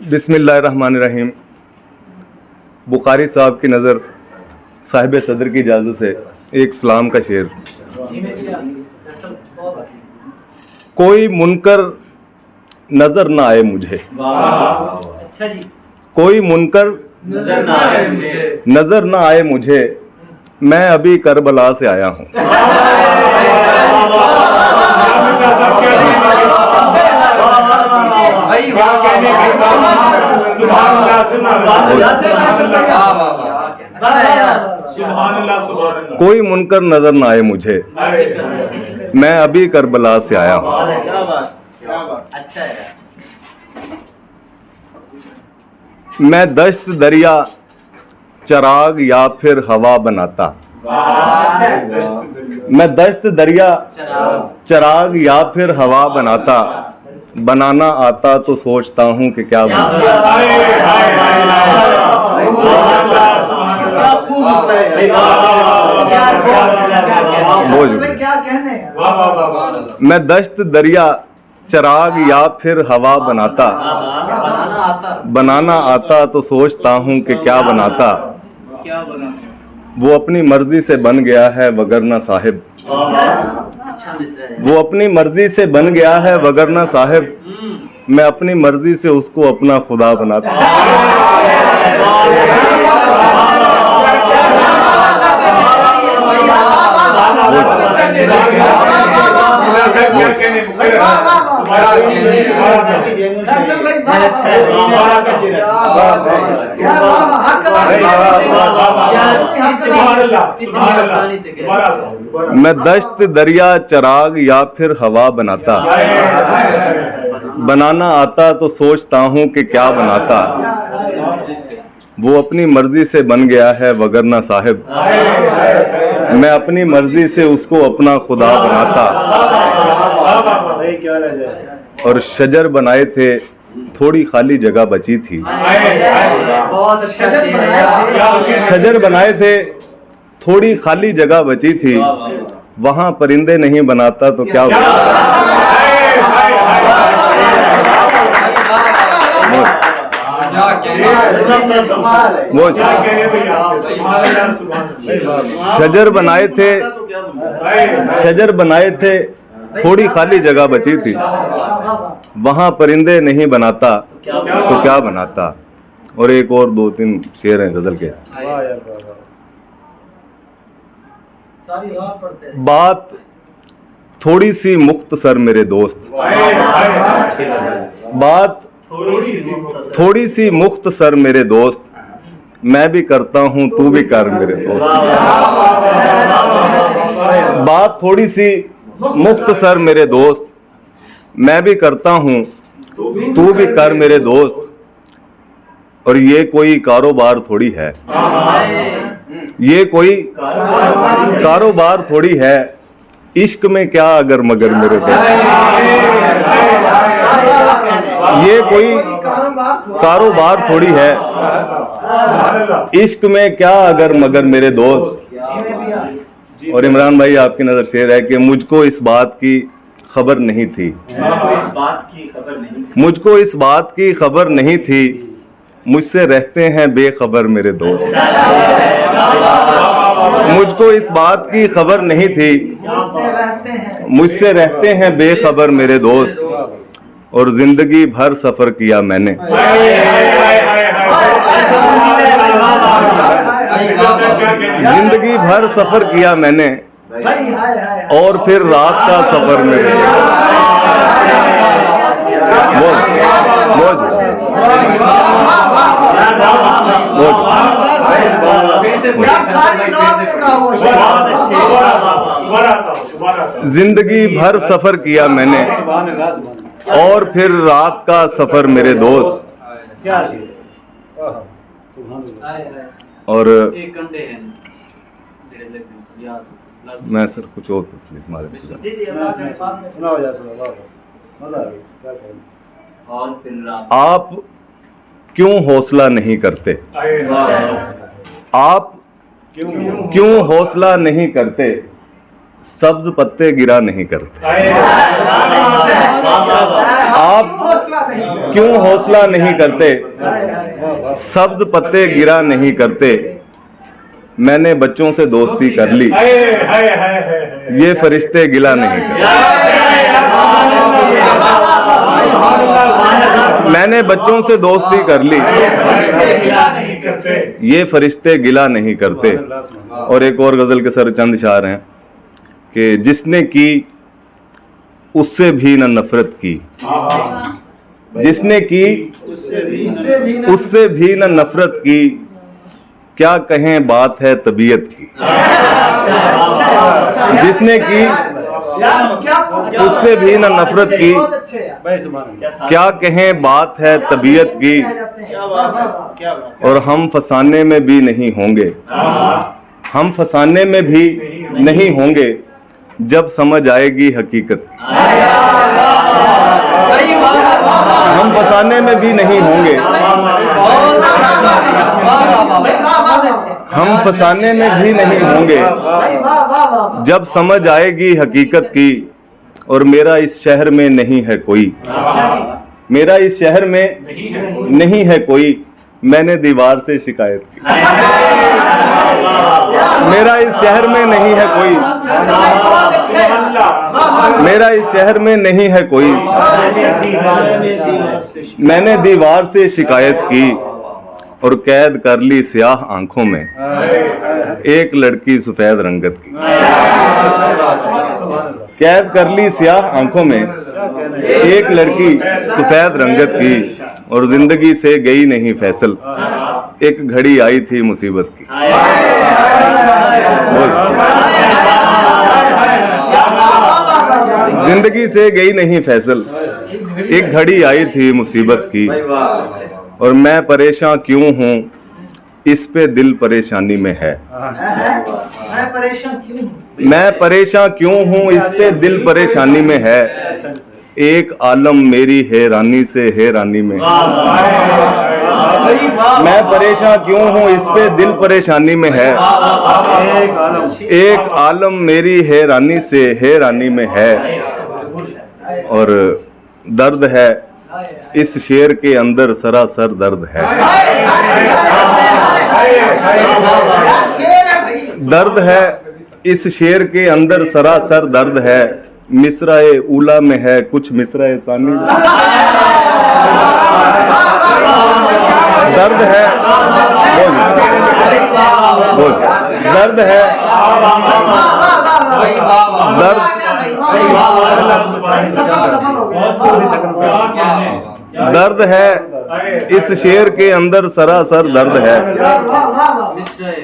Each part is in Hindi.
बिस्मिल्लाहिर्रहमानिर्रहीम। बुखारी साहब की नज़र साहिब सदर की इजाज़त से एक सलाम का शेर। कोई मुनकर नज़र ना आए मुझे, कोई मुनकर नज़र ना आए मुझे, मैं अभी करबला से आया हूँ। कोई मुनकर नजर ना आए मुझे, मैं अभी करबला से आया हूँ। मैं दश्त दरिया चराग या फिर हवा बनाता, मैं दश्त दरिया चराग या फिर हवा बनाता, बनाना आता तो सोचता हूँ कि क्या बनाता। मैं दश्त दरिया चराग या फिर हवा बनाता, बनाना आता तो सोचता हूँ कि क्या बनाता। वो अपनी मर्जी से बन गया है वगरना साहिब, वो अपनी मर्जी से बन गया है वगरना साहिब, मैं अपनी मर्जी से उसको अपना खुदा बनाता। मैं दश्त दरिया चराग या फिर हवा बनाता, बनाना आता तो सोचता हूँ कि क्या बनाता। वो अपनी मर्जी से बन गया है वगरना साहिब, मैं अपनी मर्जी से उसको अपना खुदा बनाता। और शजर बनाए थे थोड़ी खाली जगह बची थी, शजर बनाए थे थोड़ी खाली जगह बची थी, वहां परिंदे नहीं बनाता तो क्या बनाता। शजर बनाए थे थोड़ी खाली जगह बची थी, वहां परिंदे नहीं बनाता तो क्या बनाता। और एक और दो तीन शेर हैं गजल के। बात थोड़ी सी मुख्तसर मेरे दोस्त, बात थोड़ी सी मुख्तसर मेरे दोस्त, मैं भी करता हूं तू भी कर मेरे दोस्त। बात थोड़ी सी मुख्तसर मेरे दोस्त, मैं भी करता हूं तू भी कर मेरे दोस्त। और ये कोई कारोबार थोड़ी है, ये कोई कारोबार थोड़ी है, इश्क में क्या अगर मगर मेरे दोस्त। ये कोई कारोबार थोड़ी है, इश्क में क्या अगर मगर मेरे दोस्त। और इमरान भाई आपकी नजर शेर है कि मुझको इस बात की खबर नहीं थी, मुझको इस बात की खबर नहीं थी, मुझसे रहते हैं बेखबर मेरे दोस्त। मुझको इस बात की खबर नहीं थी, मुझसे रहते हैं बेखबर मेरे दोस्त। और जिंदगी भर सफर किया मैंने, जिंदगी भर सफर किया मैंने, और फिर रात का सफर मेरे जिंदगी भर सफर किया मैंने, और फिर रात का सफर मेरे दोस्त। और मैं सर कुछ और आप क्यों हौसला नहीं करते, आप क्यों हौसला नहीं करते, सब्ज पत्ते गिरा नहीं करते। आप क्यों हौसला नहीं करते, सब्ज पत्ते गिरा नहीं करते। मैंने बच्चों से दोस्ती कर ली, ये फरिश्ते गिला नहीं करते। मैंने बच्चों से दोस्ती कर ली, ये फरिश्ते गिला नहीं करते। और एक और गजल के सर चंद शार हैं कि जिसने की उससे भी न नफरत की, जिसने की उससे भी न नफरत की, क्या कहें बात है तबीयत की। जिसने की उससे भी न नफरत की, क्या कहें बात है तबीयत की। और हम फसाने में भी नहीं होंगे, हम फसाने में भी नहीं होंगे, जब समझ आएगी हकीकत। हम फसाने में भी नहीं होंगे, हम फसाने में भी नहीं होंगे, जब समझ आएगी हकीकत की। और मेरा इस शहर में नहीं है कोई, मेरा इस शहर में नहीं है कोई, मैंने दीवार से शिकायत की। मेरा इस शहर में नहीं है कोई, मेरा इस शहर में नहीं है कोई, मैंने दीवार से शिकायत की। और कैद कर ली स्याह आंखों में एक लड़की सफेद रंगत की। कैद कर ली स्याह आंखों में एक लड़की सफेद रंगत की। और जिंदगी से गई नहीं फैसल, एक घड़ी आई थी मुसीबत की। जिंदगी से गई नहीं फैसल, एक घड़ी आई थी मुसीबत की। और मैं परेशान क्यों हूँ, इस पे दिल परेशानी में है। मैं परेशान क्यों हूँ, इस पे दिल परेशानी में है। एक आलम मेरी हैरानी से हैरानी में। मैं परेशान क्यों हूँ, इस पे दिल परेशानी में है। एक आलम मेरी हैरानी से हैरानी में है। और दर्द है इस शेर के अंदर, सरासर दर्द है। दर्द है इस शेर के अंदर, सरासर दर्द है। मिसराए ऊला में है कुछ मिसराए सानी में। दर्द है, बोल दर्द है, दर्द है इस शेर के अंदर, सरासर दर्द है।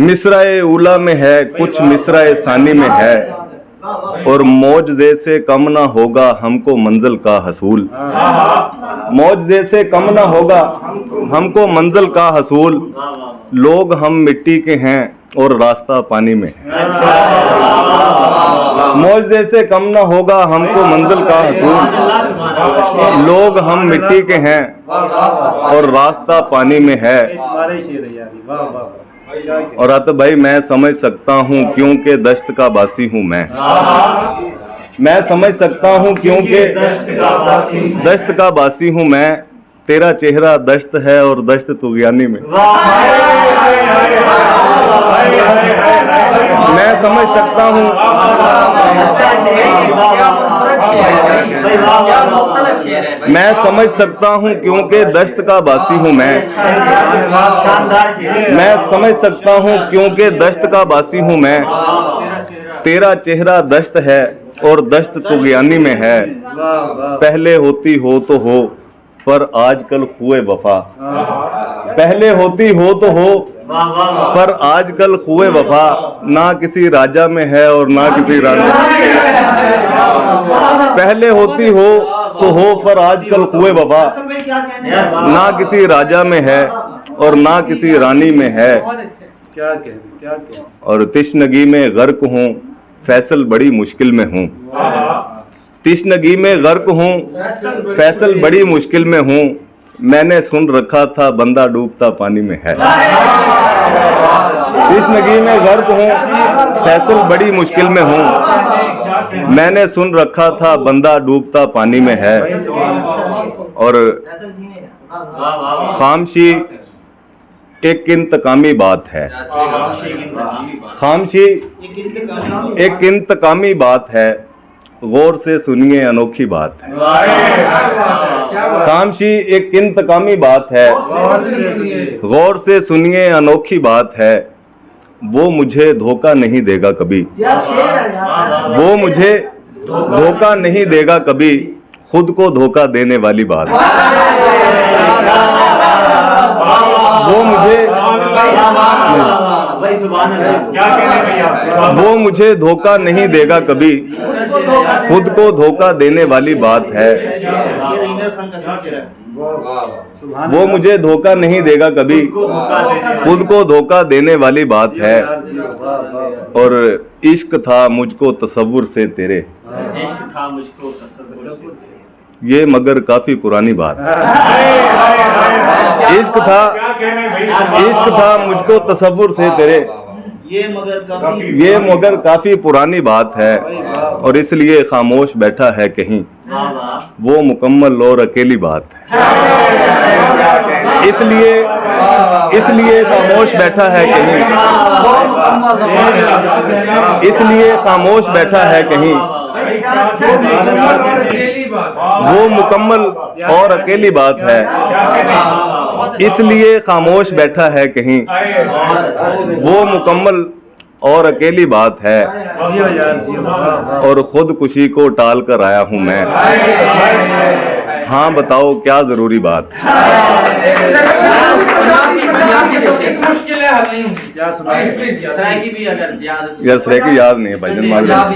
मिसराए ऊला में है कुछ मिसराए सानी में है। और मौज जैसे कम ना होगा हमको मंजिल का हसूल। मौज जैसे कम ना होगा हमको मंजिल का हसूल। लोग हम मिट्टी के हैं और रास्ता पानी में है। मौज जैसे कम ना होगा हमको मंजिल का हसूल। लोग हम मिट्टी के हैं और रास्ता पानी में है। और अत भाई मैं समझ सकता हूँ क्योंकि दश्त का बासी हूँ मैं समझ सकता हूँ क्योंकि दश्त का बासी हूँ मैं। तेरा चेहरा दश्त है और दश्त तुग़यानी में। मैं समझ सकता हूँ, मैं समझ सकता हूँ क्योंकि दश्त का बासी हूँ मैं समझ सकता हूँ क्योंकि दश्त का बासी हूँ मैं। तेरा चेहरा दश्त है और दश्त तुग़यानी में है। पहले होती हो तो हो पर आजकल खुए वफा। पहले होती हो तो हो पर आजकल खुए वफा। ना किसी राजा में है और ना किसी रानी। पहले होती हो तो हो पर आजकल खुए वफा। ना किसी राजा में है और ना किसी रानी में है। क्या और तिश्नगी में गर्क हूँ, फैसल बड़ी मुश्किल में हूँ। तिश्नगी में गर्क हूँ, फैसल बड़ी मुश्किल में हूँ। मैंने सुन रखा था बंदा डूबता पानी में है। कृष्ण की मैं गर्क हूँ, फैसल बड़ी मुश्किल में हूँ। मैंने सुन रखा था बंदा डूबता पानी में है। और खामशी एक इंतकामी बात है, खामशी एक इंतकामी बात है, गौर से सुनिए अनोखी बात है। खामशी एक इंतकामी बात है, गौर से सुनिए अनोखी बात है। वो मुझे धोखा नहीं देगा कभी, वो मुझे धोखा नहीं देगा कभी, खुद को धोखा देने वाली बात है। वो मुझे धोखा नहीं देगा कभी, खुद को धोखा देने वाली बात है। वो मुझे धोखा नहीं देगा कभी, खुद को धोखा देने वाली बात है। और इश्क था मुझको तसव्वुर से तेरे, ये मगर काफी पुरानी बात है। इश्क था मुझको तसव्वुर से तेरे, ये मगर काफी पुरानी बात है। और इसलिए खामोश बैठा है कहीं, वो मुकम्मल और अकेली बात है। इसलिए खामोश बैठा है कहीं, इसलिए खामोश बैठा है कहीं, वो मुकम्मल और अकेली बात है। इसलिए खामोश बैठा है कहीं, वो मुकम्मल और अकेली बात है। और खुदकुशी को टाल कर आया हूं मैं, हाँ बताओ क्या जरूरी बात है। यार सराइकी याद नहीं है भाईजान,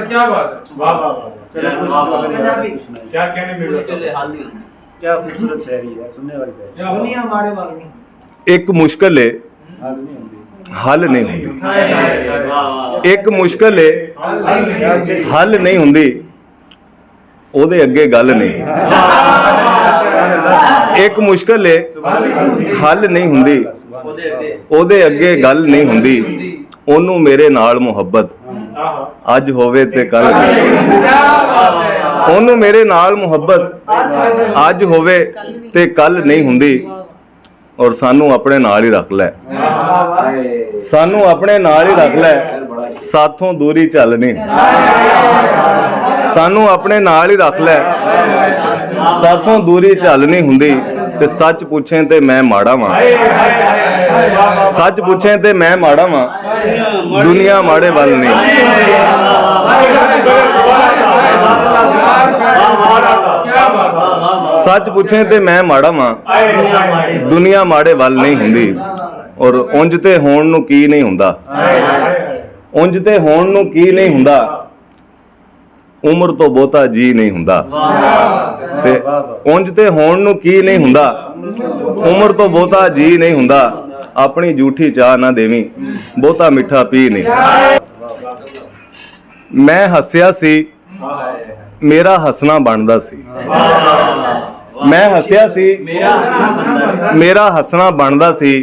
क्या बात है, क्या कहने में क्या खूबसूरत शायरी है, सुनने वाली शायरी। दुनिया माड़े वाली एक मुश्किल है हल नहीं हुंदी, एक मुश्किल है हल नहीं हुंदी, ओदे अगे गल नहीं। एक मुश्किल है हल नहीं हुंदी, ओदे अगे गल नहीं हुंदी। ओनू मेरे नाल मुहब्बत अज होवे ते कल, ओनू मेरे नाल मुहब्बत अज होवे ते कल नहीं हुंदी। और सानू अपने नाल ही रख लै, सानू अपने नाल ही रख लै, साथों दूरी चल नहीं। सानू अपने नाल ही रख लै, साथों दूरी चल नहीं हुंदी। ते सच पूछे ते मैं माड़ा वां, सच पूछे ते मैं माड़ा वां, दुनिया माड़े वाल नहीं। सच पूछे ते मैं माड़ा वां, दुनिया माड़े वाल नहीं हुंदी। और उंज ते होण नूं की नहीं हुंदा, उंज ते होण नूं की नहीं हुंदा, उम्र तो बहुता जी नहीं हुंदा। ते उंज ते होण नूं की नहीं हुंदा, उम्र तो बहुता जी नहीं हुंदा। अपनी झूठी चाह ना देवी, बहुता मिठा पी नहीं। मैं हसिया सी, मेरा हसना बनदा सी। मैं हसिया सी, मेरा हसना बनदा सी,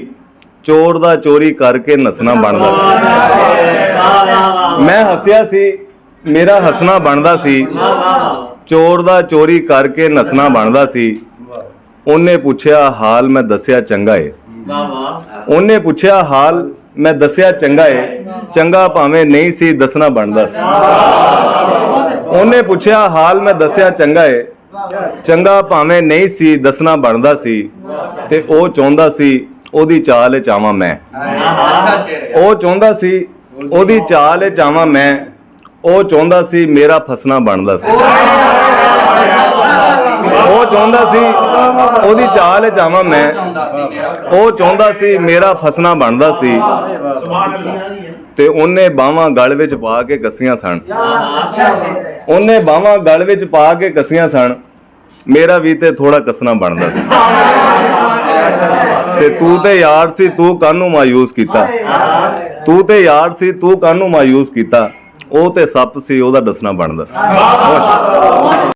चोर दा चोरी करके नसना बनदा सी। मैं हसिया सी, मेरा हसना बनदा सी, चोर दा चोरी करके नसना बनदा सी। उन्हें पूछया हाल मैं दसिया चंगा है, उन्हें पूछया हाल मैं दसिया चंगा है, चंगा भावें नहीं सी दसना बनदा सी। उन्हें पूछया हाल मैं दसिया चंगा है, चंगा भावें नहीं सी दसना बनदा सी। ते ओ चाहुंदा सी ओदी चाल चावां मैं, ओ चाहुंदा सी ओदी चाल चावां मैं, ओ चाहुंदा सी मेरा फसना बनदा सी। ओ चाहुंदा सी ओदी चाल चावां मैं, ओ चाहुंदा सी मेरा फसना बनदा सी। ते ओने बावां गल विच पा के कसियां सन, ओने बावां गल विच पा के कसियां सन, मेरा भी ते थोड़ा कसना बनदा सी। ते तू ते यार सी तू कानू मायूस कीता, तू ते यार सी तू कानू मायूस कीता, ओ ते सप सी ओदा दसना बनदा सी।